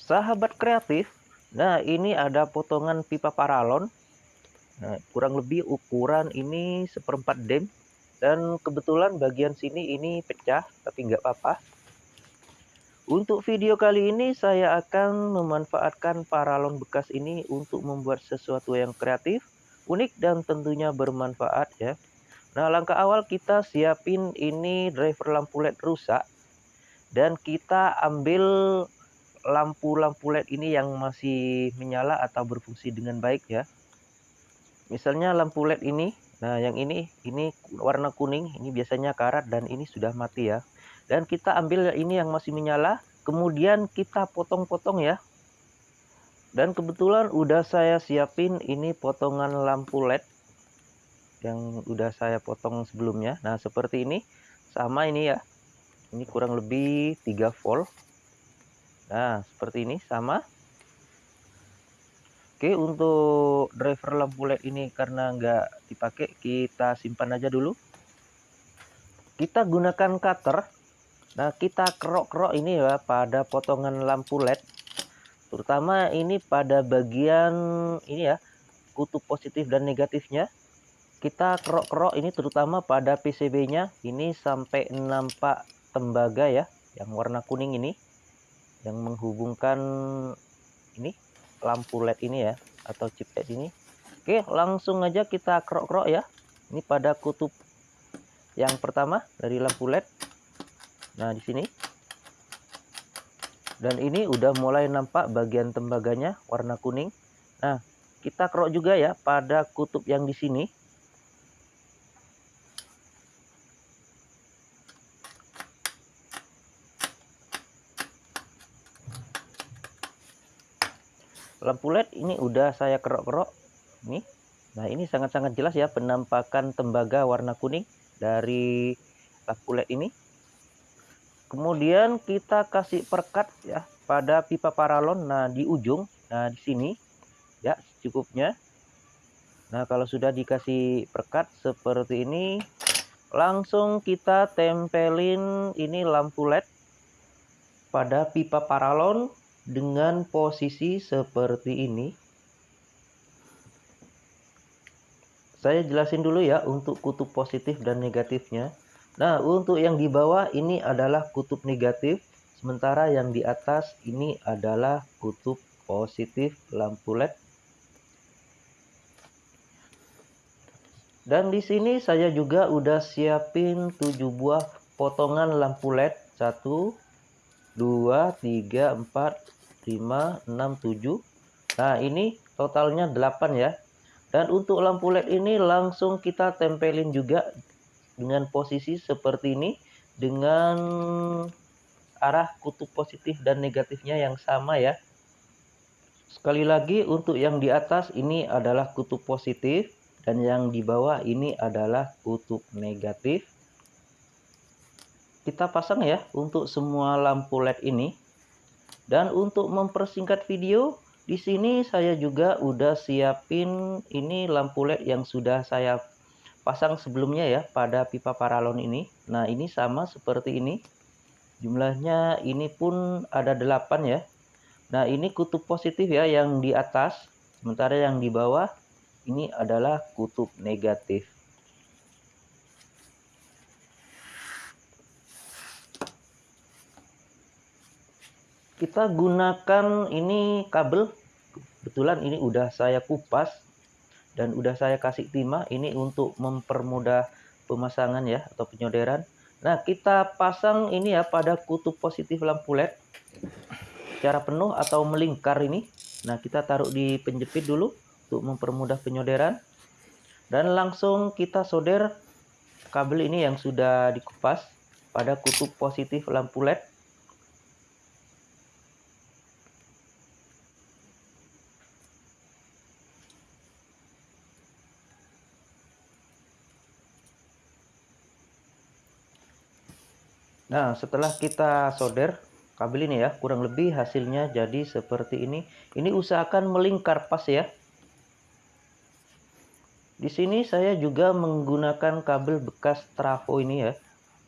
Sahabat kreatif, nah ini ada potongan pipa paralon. Nah, kurang lebih ukuran ini seperempat dem. Dan kebetulan bagian sini ini pecah, tapi nggak apa-apa. Untuk video kali ini saya akan memanfaatkan paralon bekas ini untuk membuat sesuatu yang kreatif, unik, dan tentunya bermanfaat ya. Nah, langkah awal kita siapin ini driver lampu LED rusak. Dan kita ambil lampu-lampu LED ini yang masih menyala atau berfungsi dengan baik ya. Misalnya lampu LED ini, nah yang ini warna kuning, ini biasanya karat dan ini sudah mati ya. Dan kita ambil ini yang masih menyala, kemudian kita potong-potong ya. Dan kebetulan udah saya siapin ini potongan lampu LED yang udah saya potong sebelumnya. Nah, seperti ini. Sama ini ya. Ini kurang lebih 3 volt. Nah, seperti ini sama. Oke, untuk driver lampu LED ini karena nggak dipakai, kita simpan aja dulu. Kita gunakan cutter. Nah, kita kerok-kerok ini ya pada potongan lampu LED. Terutama ini pada bagian ini ya, kutub positif dan negatifnya. Kita kerok-kerok ini terutama pada PCB-nya. Ini sampai nampak tembaga ya, yang warna kuning ini. Yang menghubungkan ini lampu LED ini ya, atau chip LED ini. Oke, langsung aja kita kerok-kerok ya. Ini pada kutub yang pertama dari lampu LED. Nah, di sini. Dan ini udah mulai nampak bagian tembaganya warna kuning. Nah, kita kerok juga ya pada kutub yang di sini. Lampu LED ini udah saya kerok-kerok. Nih. Nah, ini sangat-sangat jelas ya penampakan tembaga warna kuning dari lampu LED ini. Kemudian kita kasih perekat ya pada pipa paralon. Nah, di ujung. Nah, di sini ya cukupnya. Nah, kalau sudah dikasih perekat seperti ini, langsung kita tempelin ini lampu LED pada pipa paralon dengan posisi seperti ini. Saya jelasin dulu ya untuk kutub positif dan negatifnya. Nah, untuk yang di bawah ini adalah kutub negatif, sementara yang di atas ini adalah kutub positif lampu LED. Dan di sini saya juga udah siapin 7 buah potongan lampu LED. 1, 2, 3, 4, 5, 6, 7. Nah, ini totalnya 8 ya. Dan untuk lampu LED ini langsung kita tempelin juga dengan posisi seperti ini, dengan arah kutub positif dan negatifnya yang sama ya. Sekali lagi, untuk yang di atas ini adalah kutub positif dan yang di bawah ini adalah kutub negatif. Kita pasang ya untuk semua lampu LED ini. Dan untuk mempersingkat video, di sini saya juga udah siapin ini lampu LED yang sudah saya pasang sebelumnya ya pada pipa paralon ini. Nah, ini sama seperti ini. Jumlahnya ini pun ada 8 ya. Nah, ini kutub positif ya yang di atas. Sementara yang di bawah ini adalah kutub negatif. Kita gunakan ini kabel. Kebetulan ini udah saya kupas dan udah saya kasih timah. Ini untuk mempermudah pemasangan ya atau penyolderan. Nah, kita pasang ini ya pada kutub positif lampu LED secara penuh atau melingkar ini. Nah, kita taruh di penjepit dulu untuk mempermudah penyolderan. Dan langsung kita solder kabel ini yang sudah dikupas pada kutub positif lampu LED. Nah, setelah kita solder kabel ini ya, kurang lebih hasilnya jadi seperti ini. Ini usahakan melingkar pas ya. Di sini saya juga menggunakan kabel bekas trafo ini ya.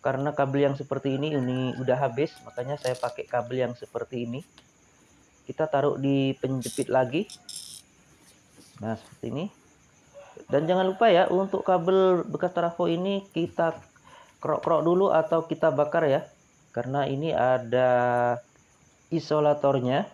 Karena kabel yang seperti ini udah habis, makanya saya pakai kabel yang seperti ini. kita taruh di penjepit lagi. Nah, seperti ini. Dan jangan lupa ya, untuk kabel bekas trafo ini kita kerok-kerok dulu atau kita bakar ya, karena ini ada isolatornya.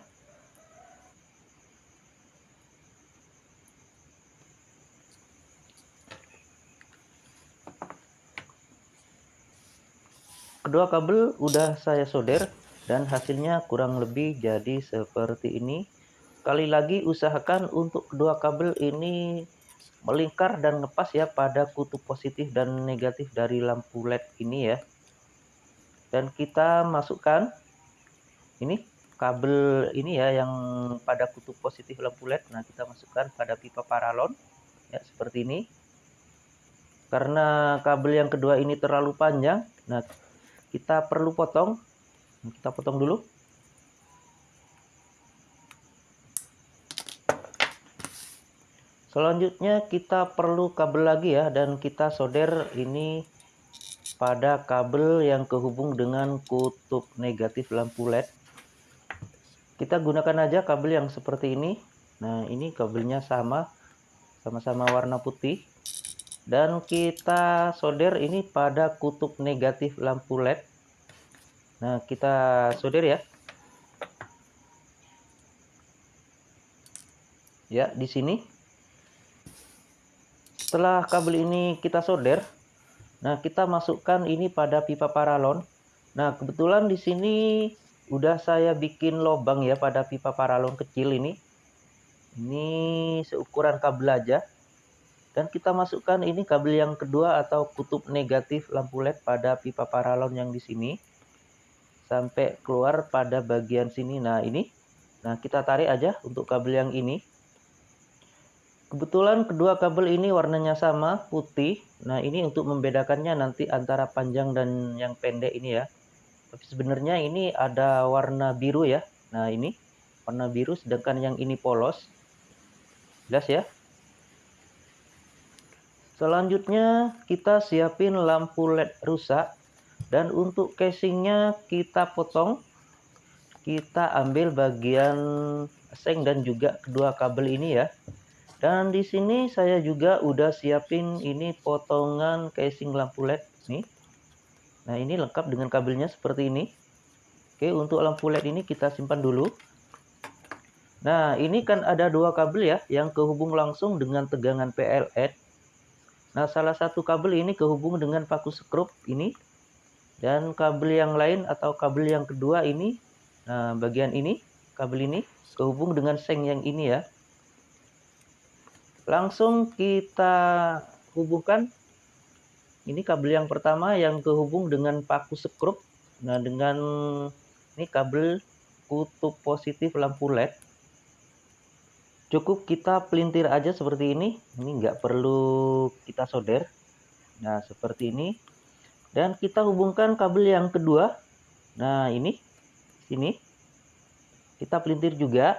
Kedua kabel udah saya solder dan hasilnya kurang lebih jadi seperti ini. Sekali lagi usahakan untuk kedua kabel ini melingkar dan ngepas ya pada kutub positif dan negatif dari lampu LED ini ya. Dan kita masukkan ini kabel ini ya yang pada kutub positif lampu LED. Nah, kita masukkan pada pipa paralon ya seperti ini. Karena kabel yang kedua ini terlalu panjang, nah kita perlu potong. Kita potong dulu. Selanjutnya kita perlu kabel lagi ya, dan kita solder ini pada kabel yang kehubung dengan kutub negatif lampu LED. Kita gunakan aja kabel yang seperti ini. Nah, ini kabelnya sama-sama warna putih. Dan kita solder ini pada kutub negatif lampu LED. Nah, kita solder ya. Ya, di sini. Setelah kabel ini kita solder, nah kita masukkan ini pada pipa paralon. Nah, kebetulan di sini udah saya bikin lubang ya pada pipa paralon kecil ini. Ini seukuran kabel aja. Dan kita masukkan ini kabel yang kedua atau kutub negatif lampu LED pada pipa paralon yang di sini. Sampai keluar pada bagian sini. Nah, ini. Nah, kita tarik aja untuk kabel yang ini. Kebetulan kedua kabel ini warnanya sama, putih. Nah, ini untuk membedakannya nanti antara panjang dan yang pendek ini ya. Tapi sebenarnya ini ada warna biru ya. Nah, ini warna biru sedangkan yang ini polos. Jelas ya? Selanjutnya kita siapin lampu LED rusak. Dan untuk casingnya kita potong. Kita ambil bagian seng dan juga kedua kabel ini ya. Dan di sini saya juga udah siapin ini potongan casing lampu LED nih. Nah, ini lengkap dengan kabelnya seperti ini. Oke, untuk lampu LED ini kita simpan dulu. Nah, ini kan ada dua kabel ya yang kehubung langsung dengan tegangan PLN. Nah, salah satu kabel ini kehubung dengan paku skrup ini. Dan kabel yang lain atau kabel yang kedua ini, nah bagian ini, kabel ini kehubung dengan seng yang ini ya. Langsung kita hubungkan. Ini kabel yang pertama yang kehubung dengan paku skrup. Nah, dengan ini kabel kutub positif lampu LED. Cukup kita pelintir aja seperti ini. Ini nggak perlu kita solder. Nah, seperti ini. Dan kita hubungkan kabel yang kedua. Nah, ini. Sini. Kita pelintir juga.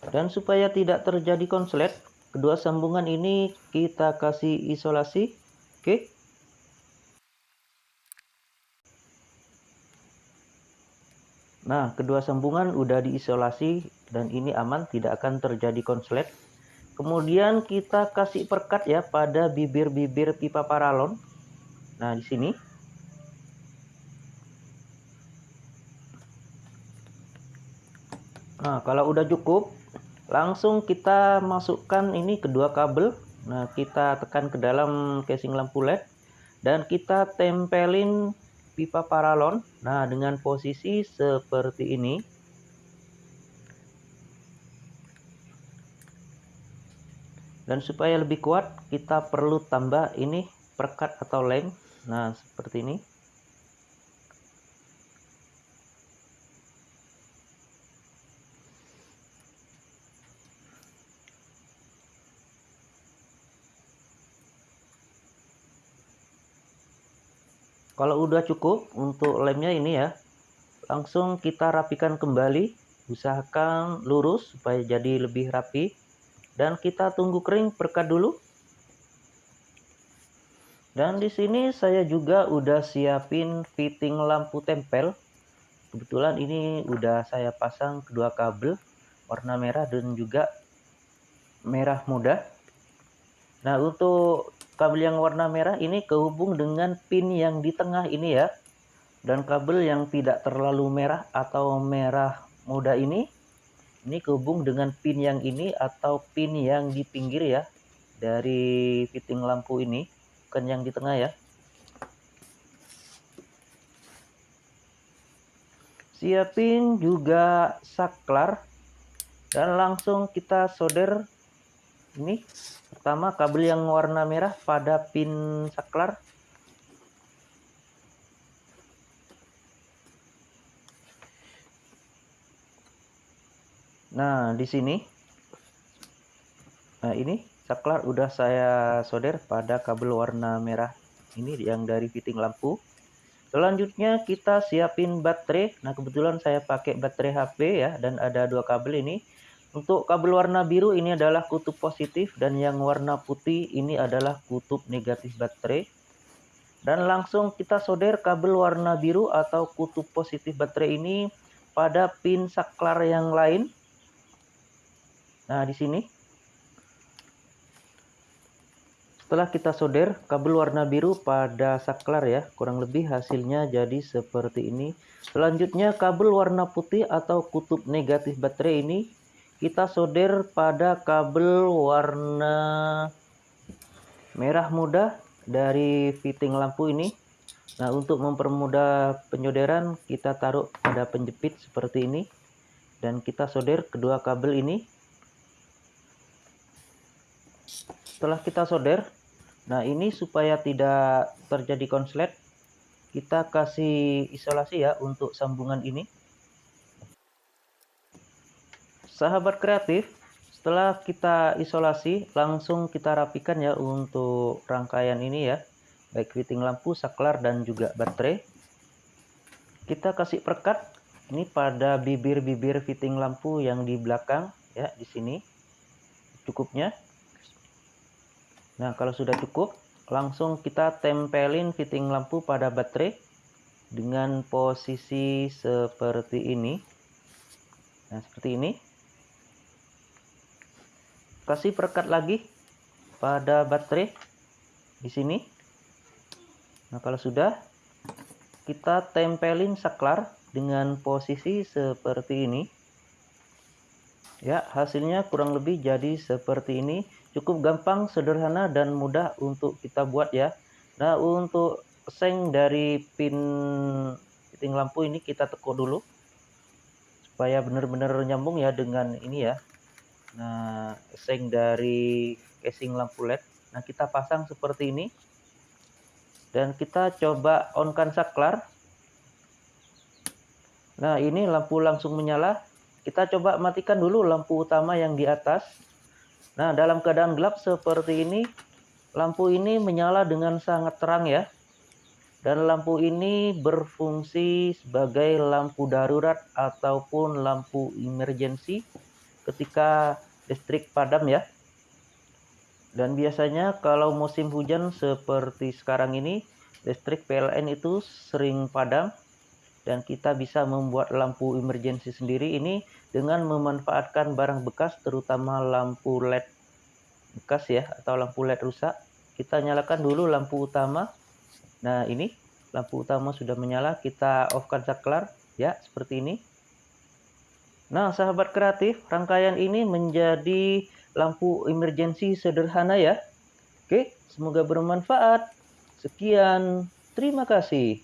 Dan supaya tidak terjadi konslet, kedua sambungan ini kita kasih isolasi. Oke. Nah, kedua sambungan udah diisolasi dan ini aman, tidak akan terjadi konslet. Kemudian kita kasih perkat ya pada bibir-bibir pipa paralon. Nah, di sini. Nah, kalau udah cukup, langsung kita masukkan ini kedua kabel. Nah, kita tekan ke dalam casing lampu LED dan kita tempelin pipa paralon. Nah, dengan posisi seperti ini. Dan supaya lebih kuat, kita perlu tambah ini perkat atau lem. Nah, seperti ini. Kalau udah cukup untuk lemnya ini ya, langsung kita rapikan kembali. Usahakan lurus supaya jadi lebih rapi. Dan kita tunggu kering perkat dulu. Dan di sini saya juga udah siapin fitting lampu tempel. Kebetulan ini udah saya pasang kedua kabel warna merah dan juga merah muda. Nah, untuk kabel yang warna merah ini kehubung dengan pin yang di tengah ini ya. Dan kabel yang tidak terlalu merah atau merah muda ini kehubung dengan pin yang ini atau pin yang di pinggir ya. Dari fitting lampu ini, bukan yang di tengah ya. Siapin juga saklar dan langsung kita solder ini. Pertama kabel yang warna merah pada pin saklar. Nah, di sini. Nah, ini saklar udah saya solder pada kabel warna merah ini yang dari fitting lampu. Selanjutnya kita siapin baterai. Nah, kebetulan saya pakai baterai HP ya dan ada dua kabel ini. Untuk kabel warna biru ini adalah kutub positif dan yang warna putih ini adalah kutub negatif baterai. Dan langsung kita solder kabel warna biru atau kutub positif baterai ini pada pin saklar yang lain. Nah, di sini. Setelah kita solder kabel warna biru pada saklar ya, kurang lebih hasilnya jadi seperti ini. Selanjutnya kabel warna putih atau kutub negatif baterai ini kita solder pada kabel warna merah muda dari fitting lampu ini. Nah, untuk mempermudah penyoderan kita taruh pada penjepit seperti ini dan kita solder kedua kabel ini. Setelah kita solder, nah ini supaya tidak terjadi konslet, kita kasih isolasi ya untuk sambungan ini. Sahabat kreatif, setelah kita isolasi, langsung kita rapikan ya untuk rangkaian ini ya, baik fitting lampu, saklar, dan juga baterai. Kita kasih perekat ini pada bibir-bibir fitting lampu yang di belakang ya, di sini cukupnya. Nah, kalau sudah cukup, langsung kita tempelin fitting lampu pada baterai dengan posisi seperti ini. Nah, seperti ini. Kasih perekat lagi pada baterai di sini. Nah, kalau sudah, kita tempelin saklar dengan posisi seperti ini. Ya, hasilnya kurang lebih jadi seperti ini. Cukup gampang, sederhana, dan mudah untuk kita buat ya. Nah, untuk seng dari pin fitting lampu ini kita tekuk dulu supaya benar-benar nyambung ya dengan ini ya. Nah, seng dari casing lampu LED. Nah, kita pasang seperti ini. Dan kita coba on-kan saklar. Nah, ini lampu langsung menyala. Kita coba matikan dulu lampu utama yang di atas. Nah, dalam keadaan gelap seperti ini, lampu ini menyala dengan sangat terang ya. Dan lampu ini berfungsi sebagai lampu darurat ataupun lampu emergency ketika listrik padam ya. Dan biasanya kalau musim hujan seperti sekarang ini, listrik PLN itu sering padam. Dan kita bisa membuat lampu emergency sendiri ini dengan memanfaatkan barang bekas, terutama lampu LED bekas ya, atau lampu LED rusak. Kita nyalakan dulu lampu utama. Nah, ini lampu utama sudah menyala. Kita off-kan saklar ya, seperti ini. Nah, sahabat kreatif, rangkaian ini menjadi lampu emergency sederhana ya. Oke, semoga bermanfaat. Sekian, terima kasih.